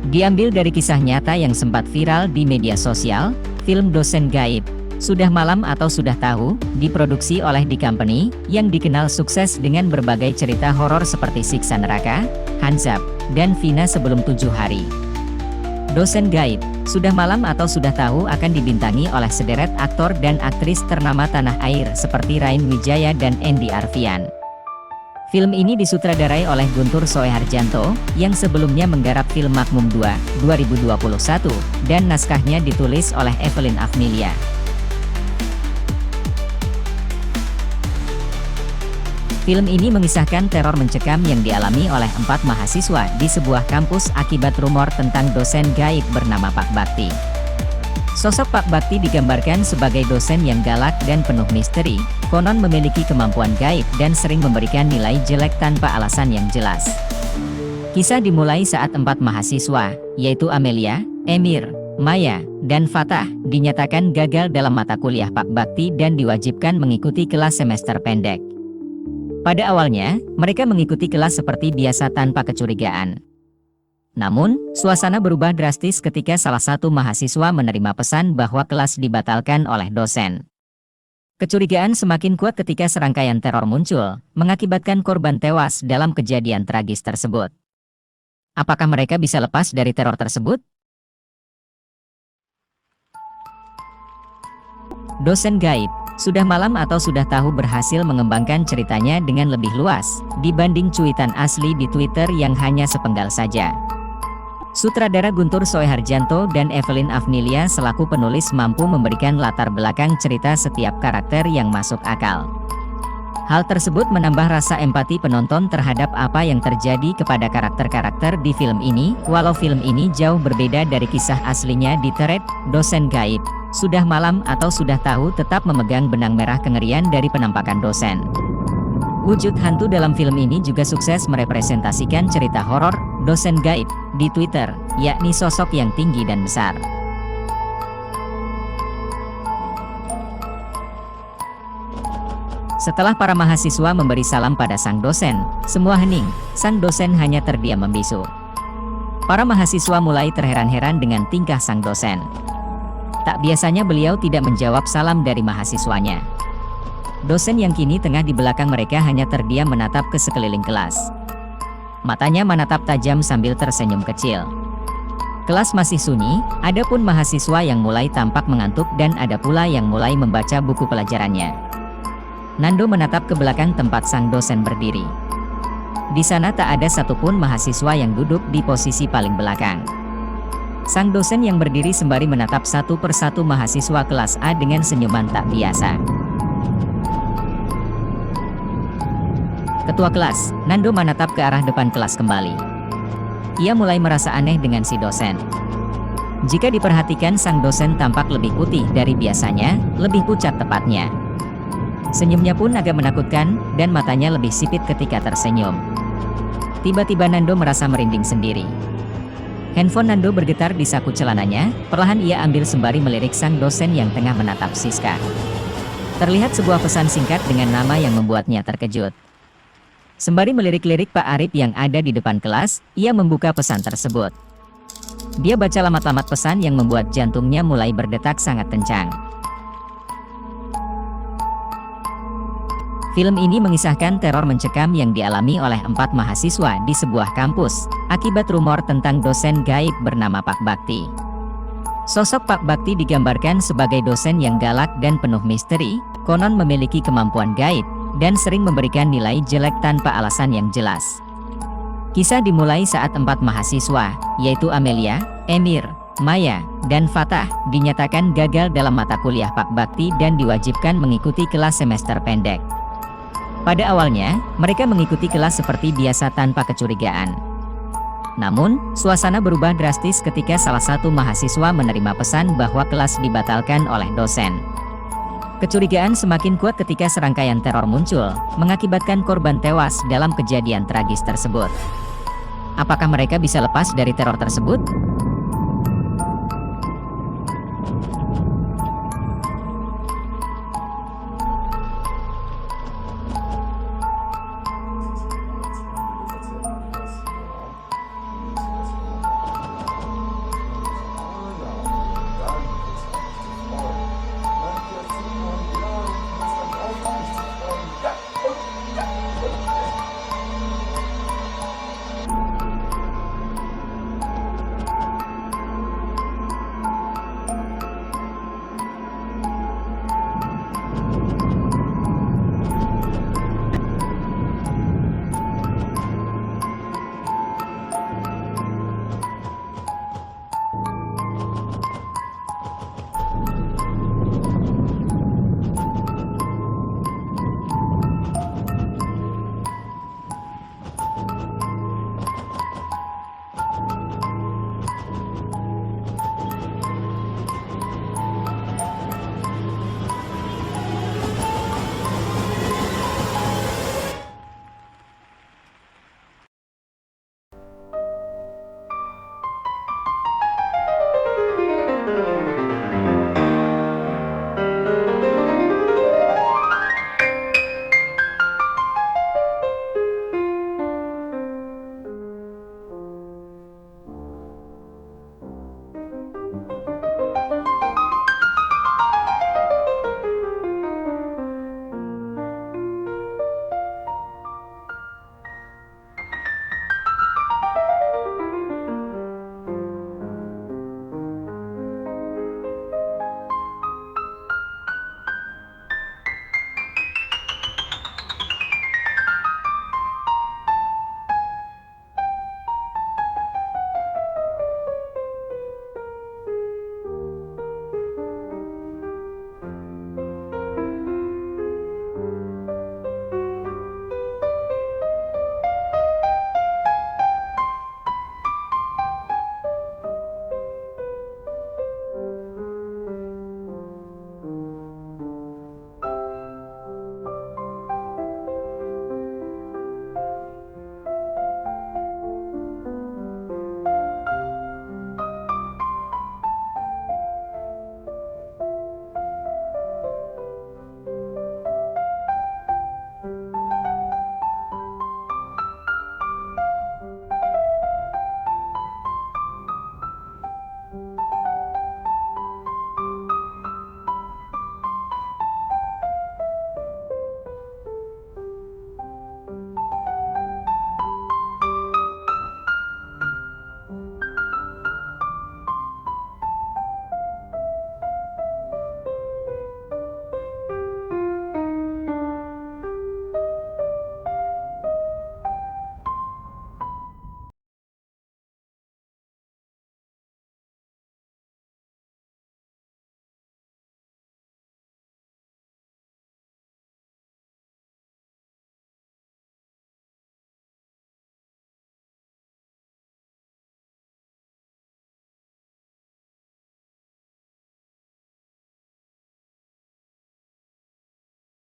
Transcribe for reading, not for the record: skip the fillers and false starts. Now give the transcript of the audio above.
Diambil dari kisah nyata yang sempat viral di media sosial, film Dosen Gaib, Sudah Malam atau Sudah Tahu, diproduksi oleh The Company, yang dikenal sukses dengan berbagai cerita horor seperti Siksa Neraka, Hanzab, dan Vina Sebelum 7 Hari. Dosen Gaib, Sudah Malam atau Sudah Tahu akan dibintangi oleh sederet aktor dan aktris ternama tanah air seperti Rain Wijaya dan Andy Arfian. Film ini disutradarai oleh Guntur Soeharjanto, yang sebelumnya menggarap film Makmum 2, 2021, dan naskahnya ditulis oleh Evelyn Afnilia. Film ini mengisahkan teror mencekam yang dialami oleh 4 mahasiswa di sebuah kampus akibat rumor tentang dosen gaib bernama Pak Bakti. Sosok Pak Bakti digambarkan sebagai dosen yang galak dan penuh misteri, konon memiliki kemampuan gaib dan sering memberikan nilai jelek tanpa alasan yang jelas. Kisah dimulai saat 4 mahasiswa, yaitu Amelia, Emir, Maya, dan Fatah, dinyatakan gagal dalam mata kuliah Pak Bakti dan diwajibkan mengikuti kelas semester pendek. Pada awalnya, mereka mengikuti kelas seperti biasa tanpa kecurigaan. Namun, suasana berubah drastis ketika salah satu mahasiswa menerima pesan bahwa kelas dibatalkan oleh dosen. Kecurigaan semakin kuat ketika serangkaian teror muncul, mengakibatkan korban tewas dalam kejadian tragis tersebut. Apakah mereka bisa lepas dari teror tersebut? Dosen Gaib, Sudah Malam atau Sudah Tahu berhasil mengembangkan ceritanya dengan lebih luas, dibanding cuitan asli di Twitter yang hanya sepenggal saja. Sutradara Guntur Soeharjanto dan Evelyn Afnilia selaku penulis mampu memberikan latar belakang cerita setiap karakter yang masuk akal. Hal tersebut menambah rasa empati penonton terhadap apa yang terjadi kepada karakter-karakter di film ini, walau film ini jauh berbeda dari kisah aslinya di thread, Dosen Gaib, Sudah Malam atau Sudah Tahu tetap memegang benang merah kengerian dari penampakan dosen. Wujud hantu dalam film ini juga sukses merepresentasikan cerita horor, dosen gaib, di Twitter, yakni sosok yang tinggi dan besar. Setelah para mahasiswa memberi salam pada sang dosen, semua hening, sang dosen hanya terdiam membisu. Para mahasiswa mulai terheran-heran dengan tingkah sang dosen. Tak biasanya beliau tidak menjawab salam dari mahasiswanya. Dosen yang kini tengah di belakang mereka hanya terdiam menatap ke sekeliling kelas. Matanya menatap tajam sambil tersenyum kecil. Kelas masih sunyi, ada pun mahasiswa yang mulai tampak mengantuk dan ada pula yang mulai membaca buku pelajarannya. Nando menatap ke belakang tempat sang dosen berdiri. Di sana tak ada satupun mahasiswa yang duduk di posisi paling belakang. Sang dosen yang berdiri sembari menatap satu persatu mahasiswa kelas A dengan senyuman tak biasa. Ketua kelas, Nando menatap ke arah depan kelas kembali. Ia mulai merasa aneh dengan si dosen. Jika diperhatikan sang dosen tampak lebih putih dari biasanya, lebih pucat tepatnya. Senyumnya pun agak menakutkan, dan matanya lebih sipit ketika tersenyum. Tiba-tiba Nando merasa merinding sendiri. Handphone Nando bergetar di saku celananya, perlahan ia ambil sembari melirik sang dosen yang tengah menatap Siska. Terlihat sebuah pesan singkat dengan nama yang membuatnya terkejut. Sembari melirik-lirik Pak Arif yang ada di depan kelas, ia membuka pesan tersebut. Dia baca lamat-lamat pesan yang membuat jantungnya mulai berdetak sangat kencang. Film ini mengisahkan teror mencekam yang dialami oleh 4 mahasiswa di sebuah kampus, akibat rumor tentang dosen gaib bernama Pak Bakti. Sosok Pak Bakti digambarkan sebagai dosen yang galak dan penuh misteri, konon memiliki kemampuan gaib, dan sering memberikan nilai jelek tanpa alasan yang jelas. Kisah dimulai saat 4 mahasiswa, yaitu Amelia, Emir, Maya, dan Fatah, dinyatakan gagal dalam mata kuliah Pak Bakti dan diwajibkan mengikuti kelas semester pendek. Pada awalnya, mereka mengikuti kelas seperti biasa tanpa kecurigaan. Namun, suasana berubah drastis ketika salah satu mahasiswa menerima pesan bahwa kelas dibatalkan oleh dosen. Kecurigaan semakin kuat ketika serangkaian teror muncul, mengakibatkan korban tewas dalam kejadian tragis tersebut. Apakah mereka bisa lepas dari teror tersebut?